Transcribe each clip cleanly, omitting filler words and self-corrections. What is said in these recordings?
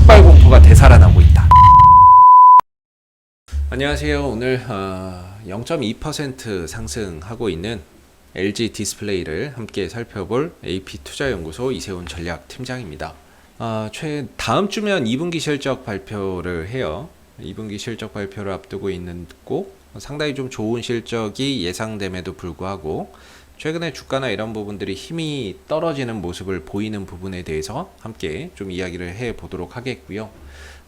중국발 공포가 되살아나고 있다. 안녕하세요. 오늘 0.2% 상승하고 있는 LG 디스플레이를 함께 살펴볼 AP투자연구소 이세훈 전략팀장입니다. 다음 주면 2분기 실적 발표를 해요. 2분기 실적 발표를 앞두고 있고 상당히 좀 좋은 실적이 예상됨에도 불구하고 최근에 주가나 이런 부분들이 힘이 떨어지는 모습을 보이는 부분에 대해서 함께 좀 이야기를 해 보도록 하겠고요.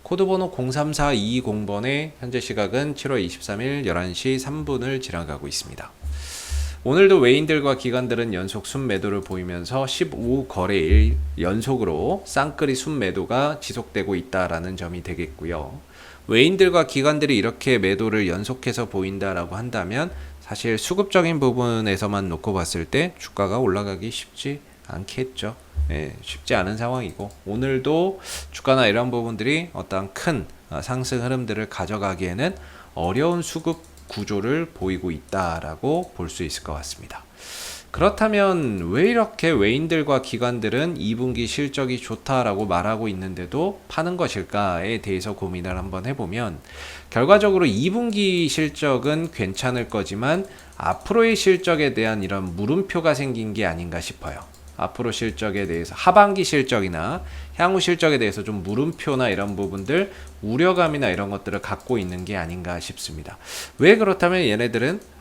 코드번호 034220번의 현재 시각은 7월 23일 11시 3분을 지나가고 있습니다. 오늘도 외인들과 기관들은 연속 순매도를 보이면서 15거래일 연속으로 쌍끌이 순매도가 지속되고 있다라는 점이 되겠고요. 외인들과 기관들이 이렇게 매도를 연속해서 보인다라고 한다면 사실 수급적인 부분에서만 놓고 봤을 때 주가가 올라가기 쉽지 않겠죠. 쉽지 않은 상황이고 오늘도 주가나 이런 부분들이 어떤 큰 상승 흐름들을 가져가기에는 어려운 수급 구조를 보이고 있다라고 볼 수 있을 것 같습니다. 그렇다면 왜 이렇게 외인들과 기관들은 2분기 실적이 좋다라고 말하고 있는데도 파는 것일까에 대해서 고민을 한번 해보면 결과적으로 2분기 실적은 괜찮을 거지만 앞으로의 실적에 대한 이런 물음표가 생긴 게 아닌가 싶어요. 앞으로 실적에 대해서 하반기 실적이나 향후 실적에 대해서 좀 물음표나 이런 부분들 우려감이나 이런 것들을 갖고 있는 게 아닌가 싶습니다. 왜 그렇다면 얘네들은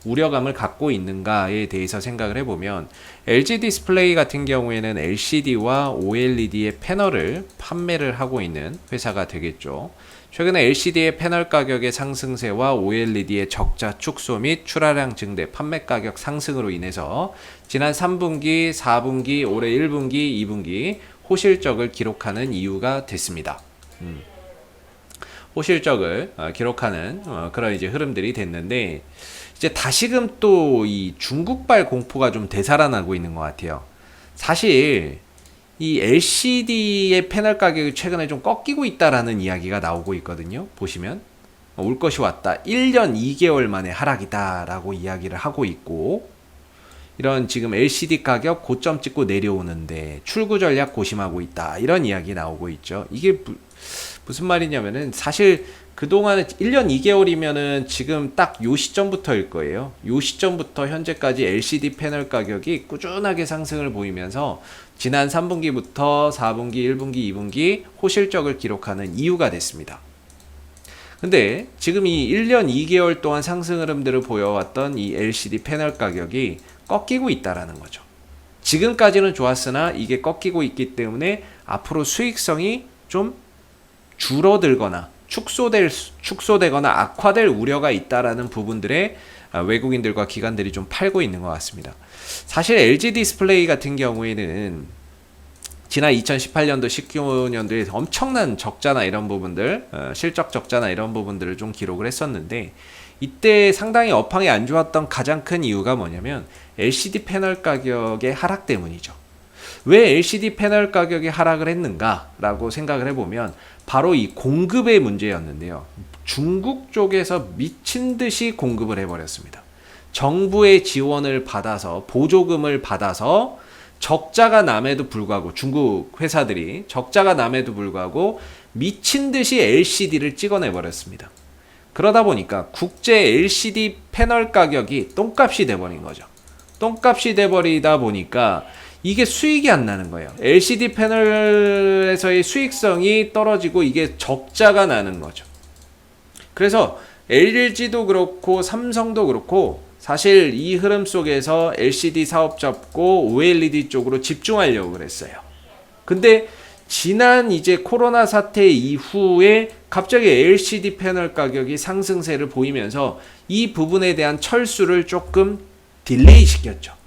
우려감을 갖고 있는가에 대해서 생각을 해보면 LG 디스플레이 같은 경우에는 LCD와 OLED의 패널을 판매를 하고 있는 회사가 되겠죠. 최근에 LCD의 패널 가격의 상승세와 OLED의 적자 축소 및 출하량 증대, 판매 가격 상승으로 인해서 지난 3분기, 4분기, 올해 1분기, 2분기 호실적을 기록하는 이유가 됐습니다. 호실적을 기록하는 그런 이제 흐름들이 됐는데 이제 다시금 또 이 중국발 공포가 좀 되살아나고 있는 것 같아요. 사실 이 LCD의 패널 가격이 최근에 좀 꺾이고 있다라는 이야기가 나오고 있거든요. 보시면 올 것이 왔다. 1년 2개월 만에 하락이다 라고 이야기를 하고 있고 이런 지금 LCD 가격 고점 찍고 내려오는데 출구 전략 고심하고 있다. 이런 이야기 나오고 있죠. 이게 무슨 말이냐면은 사실 그동안에 1년 2개월이면은 지금 딱 요 시점부터일 거예요. 요 시점부터 현재까지 LCD 패널 가격이 꾸준하게 상승을 보이면서 지난 3분기부터 4분기, 1분기, 2분기 호실적을 기록하는 이유가 됐습니다. 근데 지금 이 1년 2개월 동안 상승 흐름들을 보여왔던 이 LCD 패널 가격이 꺾이고 있다라는 거죠. 지금까지는 좋았으나 이게 꺾이고 있기 때문에 앞으로 수익성이 좀 줄어들거나 축소되거나 악화될 우려가 있다라는 부분들에 외국인들과 기관들이 좀 팔고 있는 것 같습니다. 사실 LG 디스플레이 같은 경우에는 지난 2018년도, 19년도에 엄청난 적자나 이런 부분들, 실적 적자나 이런 부분들을 좀 기록을 했었는데 이때 상당히 업황이 안 좋았던 가장 큰 이유가 뭐냐면 LCD 패널 가격의 하락 때문이죠. 왜 LCD 패널 가격이 하락을 했는가라고 생각을 해보면 바로 이 공급의 문제였는데요. 중국 쪽에서 미친 듯이 공급을 해버렸습니다. 정부의 지원을 받아서 보조금을 받아서 적자가 남에도 불구하고 중국 회사들이 적자가 남에도 불구하고 미친 듯이 LCD를 찍어내버렸습니다. 그러다 보니까 국제 LCD 패널 가격이 똥값이 돼버린 거죠. 똥값이 돼버리다 보니까 이게 수익이 안 나는 거예요. LCD 패널에서의 수익성이 떨어지고 이게 적자가 나는 거죠. 그래서 LG도 그렇고 삼성도 그렇고 사실 이 흐름 속에서 LCD 사업 잡고 OLED 쪽으로 집중하려고 그랬어요. 근데 지난 이제 코로나 사태 이후에 갑자기 LCD 패널 가격이 상승세를 보이면서 이 부분에 대한 철수를 조금 딜레이 시켰죠.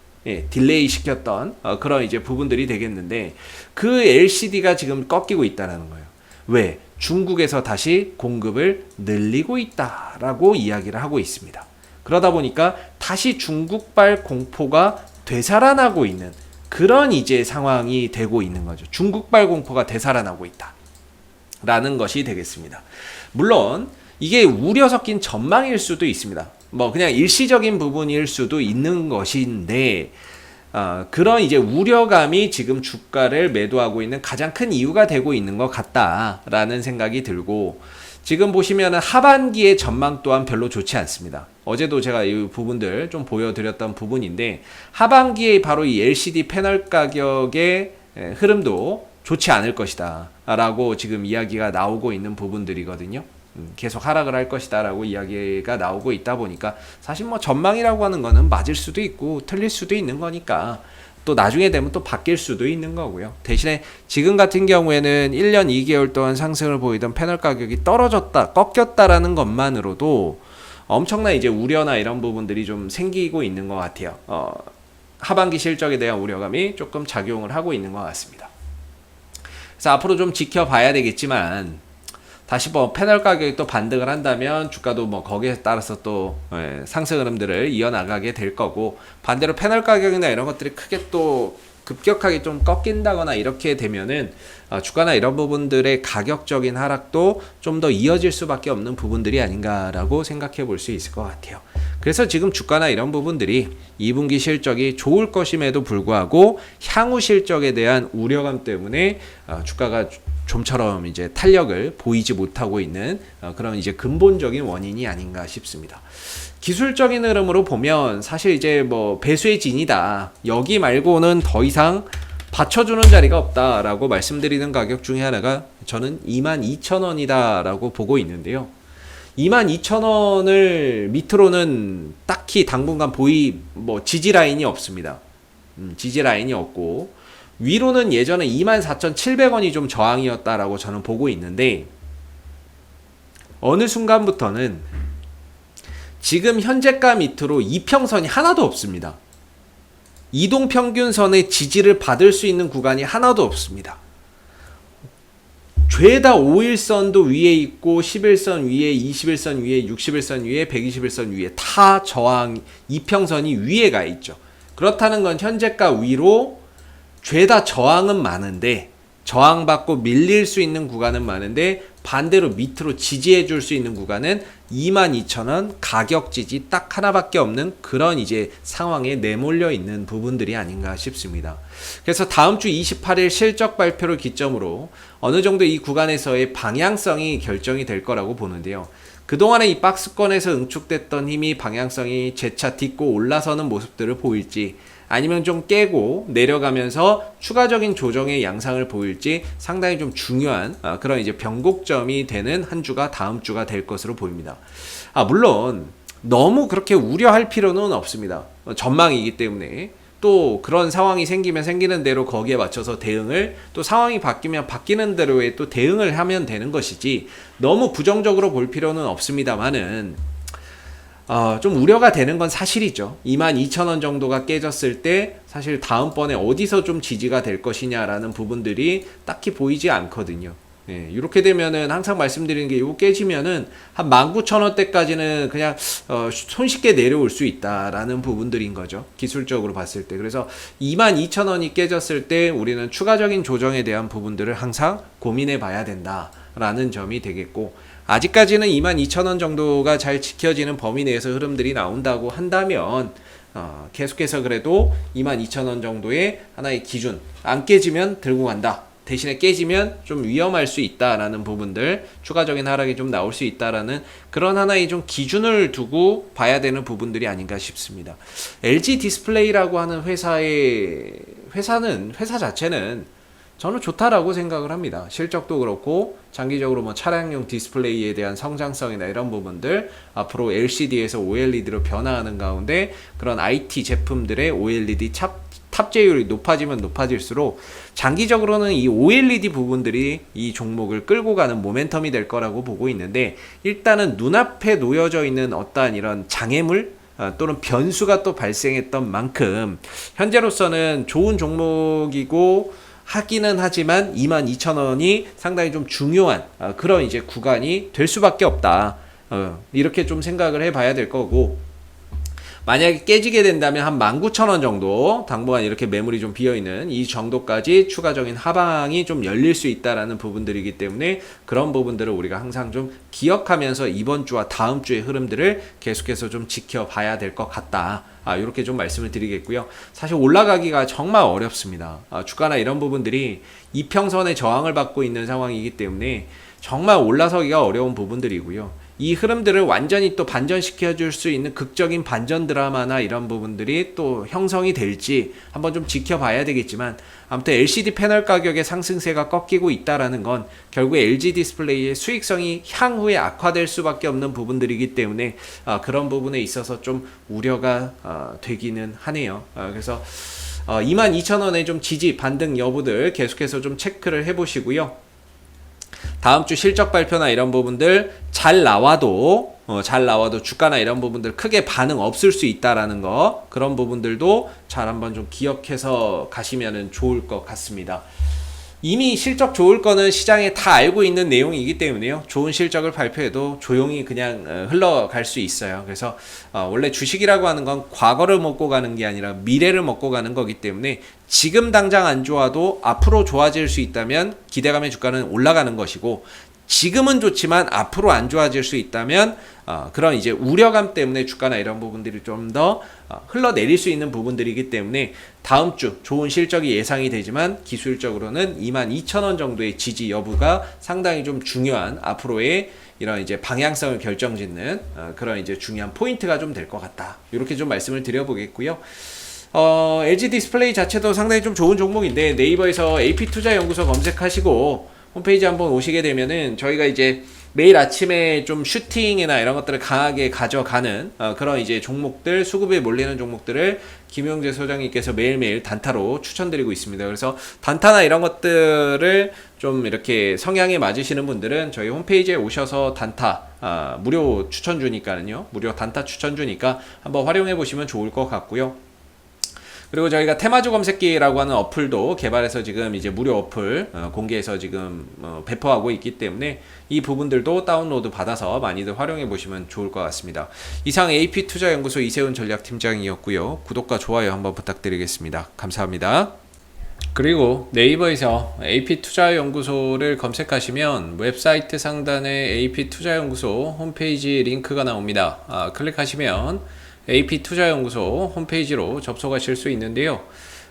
딜레이 시켰던 그런 이제 부분들이 되겠는데 그 LCD가 지금 꺾이고 있다는 거예요. 왜? 중국에서 다시 공급을 늘리고 있다라고 이야기를 하고 있습니다. 그러다 보니까 다시 중국발 공포가 되살아나고 있는 그런 이제 상황이 되고 있는 거죠. 중국발 공포가 되살아나고 있다라는 것이 되겠습니다. 물론 이게 우려 섞인 전망일 수도 있습니다. 뭐 그냥 일시적인 부분일 수도 있는 것인데 그런 이제 우려감이 지금 주가를 매도하고 있는 가장 큰 이유가 되고 있는 것 같다라는 생각이 들고, 지금 보시면은 하반기의 전망 또한 별로 좋지 않습니다. 어제도 제가 이 부분들 좀 보여드렸던 부분인데, 하반기에 바로 이 LCD 패널 가격의 흐름도 좋지 않을 것이다 라고 지금 이야기가 나오고 있는 부분들이거든요. 계속 하락을 할 것이다 라고 이야기가 나오고 있다 보니까, 사실 뭐 전망이라고 하는 거는 맞을 수도 있고 틀릴 수도 있는 거니까 또 나중에 되면 또 바뀔 수도 있는 거고요. 대신에 지금 같은 경우에는 1년 2개월 동안 상승을 보이던 패널 가격이 떨어졌다, 꺾였다라는 것만으로도 엄청난 이제 우려나 이런 부분들이 좀 생기고 있는 것 같아요. 하반기 실적에 대한 우려감이 조금 작용을 하고 있는 것 같습니다. 그래서 앞으로 좀 지켜봐야 되겠지만, 다시 뭐 패널 가격이 또 반등을 한다면 주가도 뭐 거기에 따라서 또 상승 흐름들을 이어나가게 될 거고, 반대로 패널 가격이나 이런 것들이 크게 또 급격하게 좀 꺾인다거나 이렇게 되면은 주가나 이런 부분들의 가격적인 하락도 좀 더 이어질 수밖에 없는 부분들이 아닌가라고 생각해 볼 수 있을 것 같아요. 그래서 지금 주가나 이런 부분들이 2분기 실적이 좋을 것임에도 불구하고 향후 실적에 대한 우려감 때문에 주가가 좀처럼 이제 탄력을 보이지 못하고 있는 그런 이제 근본적인 원인이 아닌가 싶습니다. 기술적인 흐름으로 보면 사실 이제 뭐 배수의 진이다, 여기 말고는 더 이상 받쳐주는 자리가 없다라고 말씀드리는 가격 중에 하나가 저는 22,000원이다 라고 보고 있는데요. 22,000원을 밑으로는 딱히 당분간 지지 라인이 없습니다. 지지 라인이 없고, 위로는 예전에 24,700원이 좀 저항이었다라고 저는 보고 있는데, 어느 순간부터는 지금 현재가 밑으로 이평선이 하나도 없습니다. 이동평균선의 지지를 받을 수 있는 구간이 하나도 없습니다. 죄다 5일선도 위에 있고 11선 위에, 21선 위에, 61선 위에, 121선 위에 다 저항 이평선이 위에 가 있죠. 그렇다는 건 현재가 위로 죄다 저항은 많은데, 저항받고 밀릴 수 있는 구간은 많은데, 반대로 밑으로 지지해 줄 수 있는 구간은 22,000원 가격 지지 딱 하나밖에 없는 그런 이제 상황에 내몰려 있는 부분들이 아닌가 싶습니다. 그래서 다음 주 28일 실적 발표를 기점으로 어느 정도 이 구간에서의 방향성이 결정이 될 거라고 보는데요. 그동안에 이 박스권에서 응축됐던 힘이 방향성이 재차 딛고 올라서는 모습들을 보일지, 아니면 좀 깨고 내려가면서 추가적인 조정의 양상을 보일지 상당히 좀 중요한 그런 이제 변곡점이 되는 한 주가 다음 주가 될 것으로 보입니다. 물론 너무 그렇게 우려할 필요는 없습니다. 전망이기 때문에 또 그런 상황이 생기면 생기는 대로 거기에 맞춰서 대응을, 또 상황이 바뀌면 바뀌는 대로의 또 대응을 하면 되는 것이지, 너무 부정적으로 볼 필요는 없습니다만은 좀 우려가 되는 건 사실이죠. 22,000원 정도가 깨졌을 때 사실 다음번에 어디서 좀 지지가 될 것이냐라는 부분들이 딱히 보이지 않거든요. 이렇게 되면은 항상 말씀드리는 게, 이거 깨지면은 한 19,000원대까지는 그냥 손쉽게 내려올 수 있다라는 부분들인 거죠. 기술적으로 봤을 때. 그래서 22,000원이 깨졌을 때 우리는 추가적인 조정에 대한 부분들을 항상 고민해 봐야 된다라는 점이 되겠고, 아직까지는 22,000원 정도가 잘 지켜지는 범위 내에서 흐름들이 나온다고 한다면 계속해서 그래도 22,000원 정도의 하나의 기준, 안 깨지면 들고 간다, 대신에 깨지면 좀 위험할 수 있다라는 부분들, 추가적인 하락이 좀 나올 수 있다라는 그런 하나의 좀 기준을 두고 봐야 되는 부분들이 아닌가 싶습니다. LG 디스플레이라고 하는 회사 자체는 저는 좋다라고 생각을 합니다. 실적도 그렇고 장기적으로 뭐 차량용 디스플레이에 대한 성장성이나 이런 부분들, 앞으로 LCD에서 OLED로 변화하는 가운데 그런 IT 제품들의 OLED 탑재율이 높아지면 높아질수록 장기적으로는 이 OLED 부분들이 이 종목을 끌고 가는 모멘텀이 될 거라고 보고 있는데, 일단은 눈앞에 놓여져 있는 어떠한 이런 장애물 또는 변수가 또 발생했던 만큼 현재로서는 좋은 종목이고 하기는 하지만 22,000원이 상당히 좀 중요한 그런 이제 구간이 될 수밖에 없다. 이렇게 좀 생각을 해봐야 될 거고, 만약에 깨지게 된다면 한 19,000원 정도 당분간 이렇게 매물이 좀 비어있는 이 정도까지 추가적인 하방이 좀 열릴 수 있다라는 부분들이기 때문에 그런 부분들을 우리가 항상 좀 기억하면서 이번 주와 다음 주의 흐름들을 계속해서 좀 지켜봐야 될 것 같다. 이렇게 좀 말씀을 드리겠고요. 사실 올라가기가 정말 어렵습니다. 주가나 이런 부분들이 이평선의 저항을 받고 있는 상황이기 때문에 정말 올라서기가 어려운 부분들이고요. 이 흐름들을 완전히 또 반전시켜 줄 수 있는 극적인 반전 드라마나 이런 부분들이 또 형성이 될지 한번 좀 지켜봐야 되겠지만, 아무튼 LCD 패널 가격의 상승세가 꺾이고 있다라는 건 결국 LG 디스플레이의 수익성이 향후에 악화될 수밖에 없는 부분들이기 때문에 그런 부분에 있어서 좀 우려가 되기는 하네요. 그래서 22,000원의 좀 지지 반등 여부들 계속해서 좀 체크를 해보시고요. 다음 주 실적 발표나 이런 부분들 잘 나와도 주가나 이런 부분들 크게 반응 없을 수 있다라는 거, 그런 부분들도 잘 한번 좀 기억해서 가시면 좋을 것 같습니다. 이미 실적 좋을 거는 시장에 다 알고 있는 내용이기 때문에요. 좋은 실적을 발표해도 조용히 그냥 흘러갈 수 있어요. 그래서 원래 주식이라고 하는 건 과거를 먹고 가는 게 아니라 미래를 먹고 가는 거기 때문에 지금 당장 안 좋아도 앞으로 좋아질 수 있다면 기대감의 주가는 올라가는 것이고, 지금은 좋지만 앞으로 안 좋아질 수 있다면 그런 이제 우려감 때문에 주가나 이런 부분들이 좀 더 흘러내릴 수 있는 부분들이기 때문에 다음 주 좋은 실적이 예상이 되지만 기술적으로는 22,000원 정도의 지지 여부가 상당히 좀 중요한 앞으로의 이런 이제 방향성을 결정짓는 그런 이제 중요한 포인트가 좀 될 것 같다. 이렇게 좀 말씀을 드려보겠고요. LG 디스플레이 자체도 상당히 좀 좋은 종목인데 네이버에서 AP투자연구소 검색하시고 홈페이지 한번 오시게 되면은 저희가 이제 매일 아침에 좀 슈팅이나 이런 것들을 강하게 가져가는 그런 이제 종목들, 수급에 몰리는 종목들을 김용재 소장님께서 매일매일 단타로 추천드리고 있습니다. 그래서 단타나 이런 것들을 좀 이렇게 성향에 맞으시는 분들은 저희 홈페이지에 오셔서 단타 무료 추천 주니까는요, 무료 단타 추천 주니까 한번 활용해 보시면 좋을 것 같고요. 그리고 저희가 테마주 검색기라고 하는 어플도 개발해서 지금 이제 무료 어플 공개해서 지금 배포하고 있기 때문에 이 부분들도 다운로드 받아서 많이들 활용해 보시면 좋을 것 같습니다. 이상 AP투자연구소 이세훈 전략팀장이었고요. 구독과 좋아요 한번 부탁드리겠습니다. 감사합니다. 그리고 네이버에서 AP투자연구소를 검색하시면 웹사이트 상단에 AP투자연구소 홈페이지 링크가 나옵니다. 클릭하시면 AP투자연구소 홈페이지로 접속하실 수 있는데요.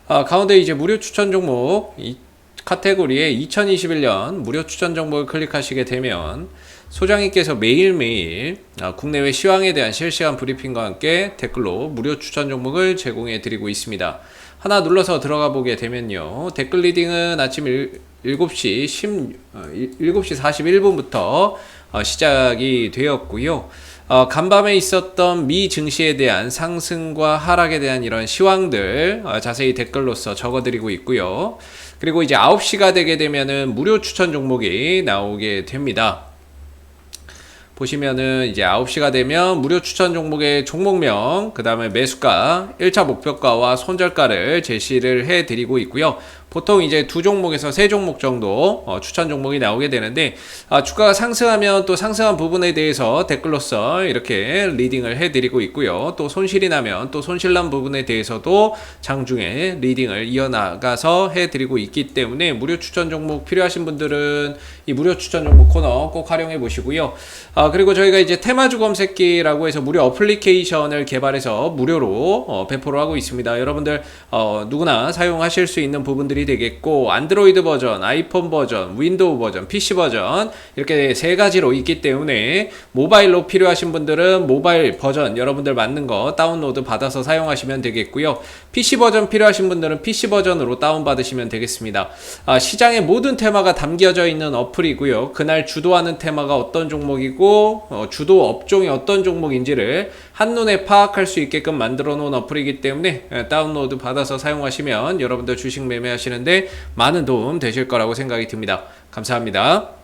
가운데 이제 무료 추천 종목 이 카테고리에 2021년 무료 추천 종목을 클릭하시게 되면 소장님께서 매일매일 국내외 시황에 대한 실시간 브리핑과 함께 댓글로 무료 추천 종목을 제공해 드리고 있습니다. 하나 눌러서 들어가 보게 되면요, 댓글 리딩은 아침 7시 41분부터 시작이 되었고요. 간밤에 있었던 미 증시에 대한 상승과 하락에 대한 이런 시황들 자세히 댓글로서 적어드리고 있고요. 그리고 이제 9시가 되게 되면은 무료 추천 종목이 나오게 됩니다. 보시면은 이제 9시가 되면 무료 추천 종목의 종목명, 그 다음에 매수가, 1차 목표가와 손절가를 제시를 해 드리고 있고요. 보통 이제 2종목에서 3종목 정도 추천 종목이 나오게 되는데, 주가가 상승하면 또 상승한 부분에 대해서 댓글로서 이렇게 리딩을 해드리고 있고요. 또 손실이 나면 또 손실난 부분에 대해서도 장중에 리딩을 이어나가서 해드리고 있기 때문에 무료 추천 종목 필요하신 분들은 이 무료 추천 종목 코너 꼭 활용해 보시고요. 그리고 저희가 이제 테마주 검색기라고 해서 무료 어플리케이션을 개발해서 무료로 배포를 하고 있습니다. 여러분들 누구나 사용하실 수 있는 부분들이 되겠고, 안드로이드 버전, 아이폰 버전, 윈도우 버전, PC 버전 이렇게 3가지로 있기 때문에 모바일로 필요하신 분들은 모바일 버전 여러분들 맞는 거 다운로드 받아서 사용하시면 되겠고요. PC 버전 필요하신 분들은 PC 버전으로 다운받으시면 되겠습니다. 시장의 모든 테마가 담겨져 있는 어플이고요. 그날 주도하는 테마가 어떤 종목이고 주도 업종이 어떤 종목인지를 한눈에 파악할 수 있게끔 만들어 놓은 어플이기 때문에 다운로드 받아서 사용하시면 여러분들 주식 매매하시는데 많은 도움 되실 거라고 생각이 듭니다. 감사합니다.